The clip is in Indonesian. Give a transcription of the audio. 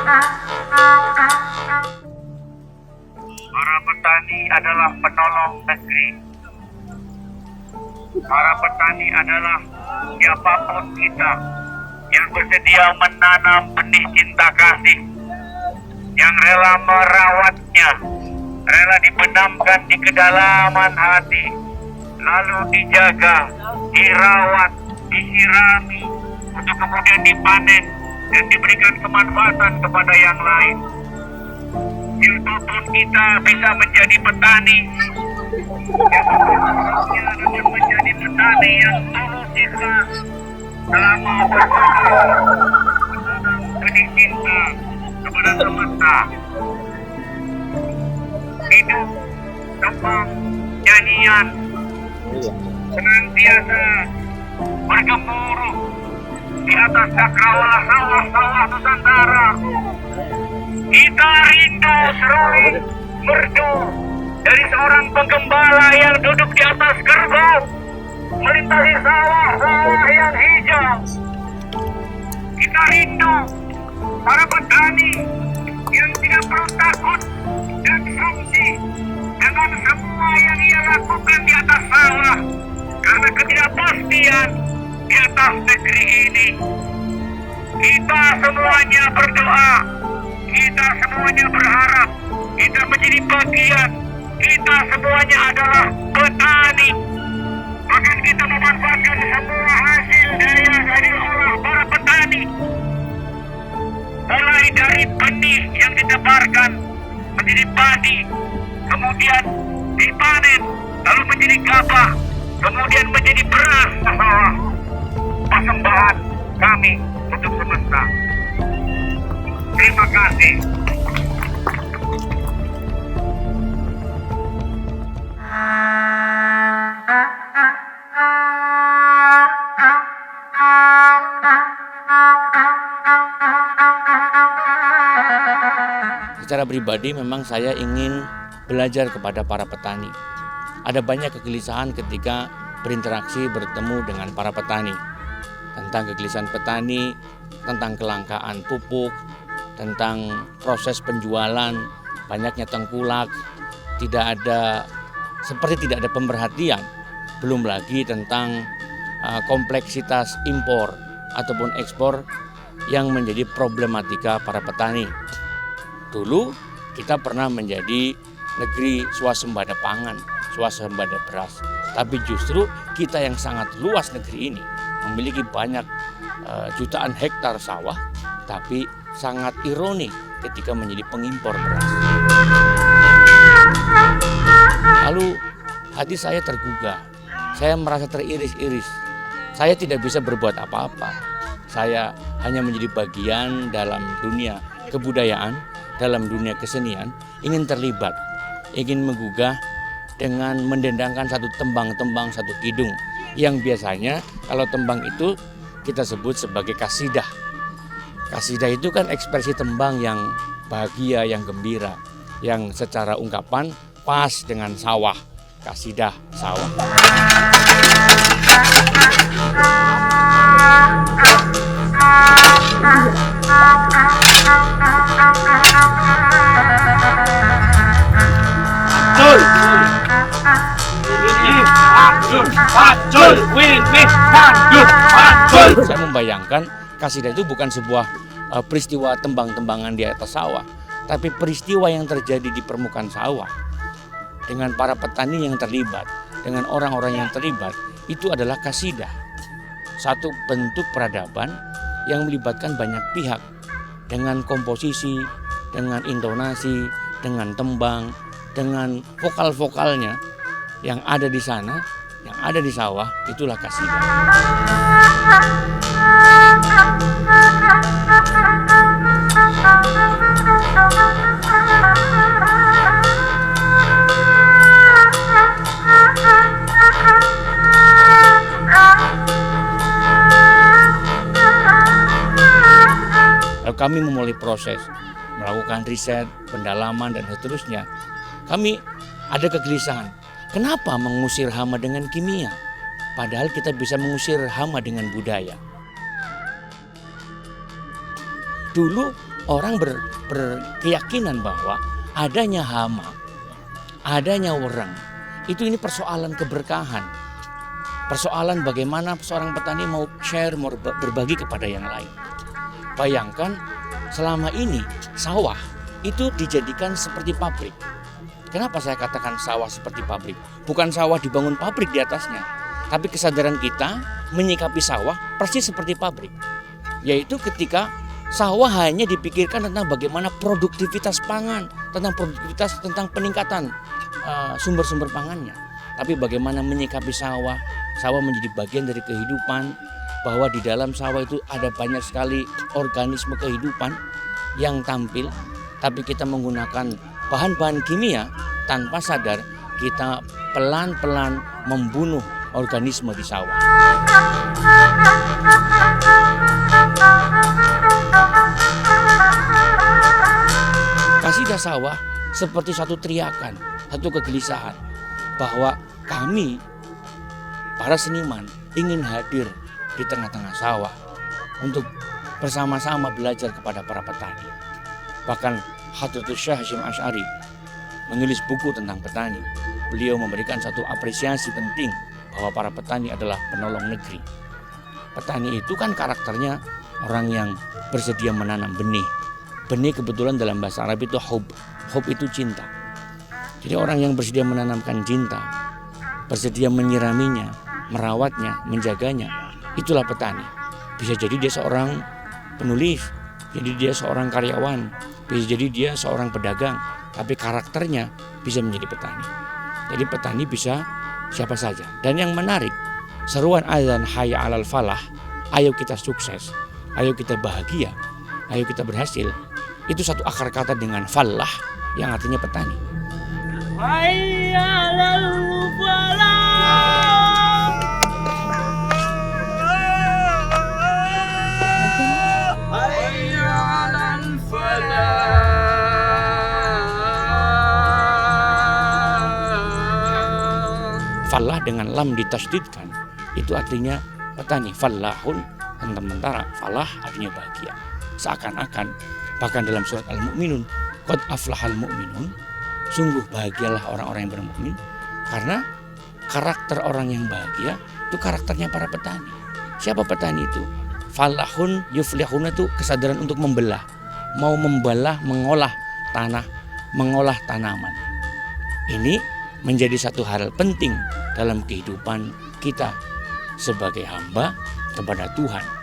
Para petani adalah penolong negeri. Para petani adalah siapapun kita yang bersedia menanam benih cinta kasih, yang rela merawatnya, rela dibenamkan di kedalaman hati, lalu dijaga, dirawat, disirami, untuk kemudian dipanen dan diberikan kemanfaatan kepada yang lain. Siapapun kita bisa menjadi petani, siapapun dapat menjadi petani yang tulus ikhlas selama benih cinta kepada semesta. Hidup, tembang, nyanyian senantiasa bergemuruh di atas cakrawala sawah-sawah Nusantara. Kita rindu seruling merdu dari seorang penggembala yang duduk di atas kerbau melintasi sawah-sawah yang hijau. Kita rindu para petani yang tidak perlu takut dan sangsi dengan semua yang ia lakukan di atas sawah, karena ketidakpastian di atas negeri ini. Kita semuanya berdoa, kita semuanya berharap, kita menjadi bagian, kita semuanya adalah petani. Bahkan kita memanfaatkan semua hasil daya yang diolah para petani, mulai dari benih yang ditebarkan menjadi padi, kemudian dipanen, lalu menjadi gabah, kemudian menjadi beras. Persembahan kami untuk semesta. Terima kasih. Secara pribadi memang saya ingin belajar kepada para petani. Ada banyak kegelisahan ketika berinteraksi bertemu dengan para petani. Tentang kegelisahan petani, tentang kelangkaan pupuk, tentang proses penjualan, banyaknya tengkulak, seperti tidak ada pemerhatian. Belum lagi tentang kompleksitas impor ataupun ekspor yang menjadi problematika para petani. Dulu kita pernah menjadi negeri swasembada pangan, swasembada beras. Tapi justru kita yang sangat luas negeri ini memiliki banyak jutaan hektar sawah, tapi sangat ironi ketika menjadi pengimpor beras. Lalu hati saya tergugah, saya merasa teriris-iris. Saya tidak bisa berbuat apa-apa. Saya hanya menjadi bagian dalam dunia kebudayaan, dalam dunia kesenian, ingin terlibat, ingin menggugah dengan mendendangkan satu tembang-tembang, satu kidung. Yang biasanya kalau tembang itu kita sebut sebagai kasidah. Kasidah itu kan ekspresi tembang yang bahagia, yang gembira, yang secara ungkapan pas dengan sawah. Kasidah sawah. Saya membayangkan kasidah itu bukan sebuah peristiwa tembang-tembangan di atas sawah, tapi peristiwa yang terjadi di permukaan sawah dengan para petani yang terlibat, dengan orang-orang yang terlibat. Itu adalah kasidah, satu bentuk peradaban yang melibatkan banyak pihak, dengan komposisi, dengan intonasi, dengan tembang, dengan vokal-vokalnya yang ada di sana, yang ada di sawah. Itulah kasidah. Lalu kami memulai proses, melakukan riset, pendalaman, dan seterusnya. Kami ada kegelisahan. Kenapa mengusir hama dengan kimia? Padahal kita bisa mengusir hama dengan budaya. Dulu orang berkeyakinan bahwa adanya hama, adanya orang, ini persoalan keberkahan. Persoalan bagaimana seorang petani mau share, mau berbagi kepada yang lain. Bayangkan selama ini sawah itu dijadikan seperti pabrik. Kenapa saya katakan sawah seperti pabrik? Bukan sawah dibangun pabrik di atasnya, tapi kesadaran kita menyikapi sawah persis seperti pabrik. Yaitu ketika sawah hanya dipikirkan tentang bagaimana produktivitas pangan, tentang peningkatan sumber-sumber pangannya. Tapi bagaimana menyikapi sawah menjadi bagian dari kehidupan, bahwa di dalam sawah itu ada banyak sekali organisme kehidupan yang tampil, tapi kita menggunakan bahan-bahan kimia tanpa sadar kita pelan-pelan membunuh organisme di sawah. Kasidah sawah seperti satu teriakan, satu kegelisahan bahwa kami para seniman ingin hadir di tengah-tengah sawah untuk bersama-sama belajar kepada para petani. Bahkan Hadratus Syekh Hasyim Asy'ari menulis buku tentang petani. Beliau memberikan satu apresiasi penting bahwa para petani adalah penolong negeri. Petani itu kan karakternya orang yang bersedia menanam benih. Benih kebetulan dalam bahasa Arab itu hub. Hub itu cinta. Jadi orang yang bersedia menanamkan cinta, bersedia menyiraminya, merawatnya, menjaganya, itulah petani. Bisa jadi dia seorang penulis, jadi dia seorang karyawan, bisa jadi dia seorang pedagang, tapi karakternya bisa menjadi petani. Jadi petani bisa siapa saja. Dan yang menarik, seruan azan hayya 'alal falah, ayo kita sukses, ayo kita bahagia, ayo kita berhasil, itu satu akar kata dengan falah yang artinya petani. Hayya 'alal falah. Hayya 'alal falah. Falah dengan lam ditasydidkan itu artinya petani. Fallahun sementara falah artinya bahagia. Seakan-akan bahkan dalam surat Al-Mu'minun, qad aflahal mu'minun, sungguh bahagialah orang-orang yang bermukmin, karena karakter orang yang bahagia itu karakternya para petani. Siapa petani itu? Falahun yuflihun itu kesadaran untuk membelah, mau membelah, mengolah tanah, mengolah tanaman. Ini menjadi satu hal penting dalam kehidupan kita sebagai hamba kepada Tuhan.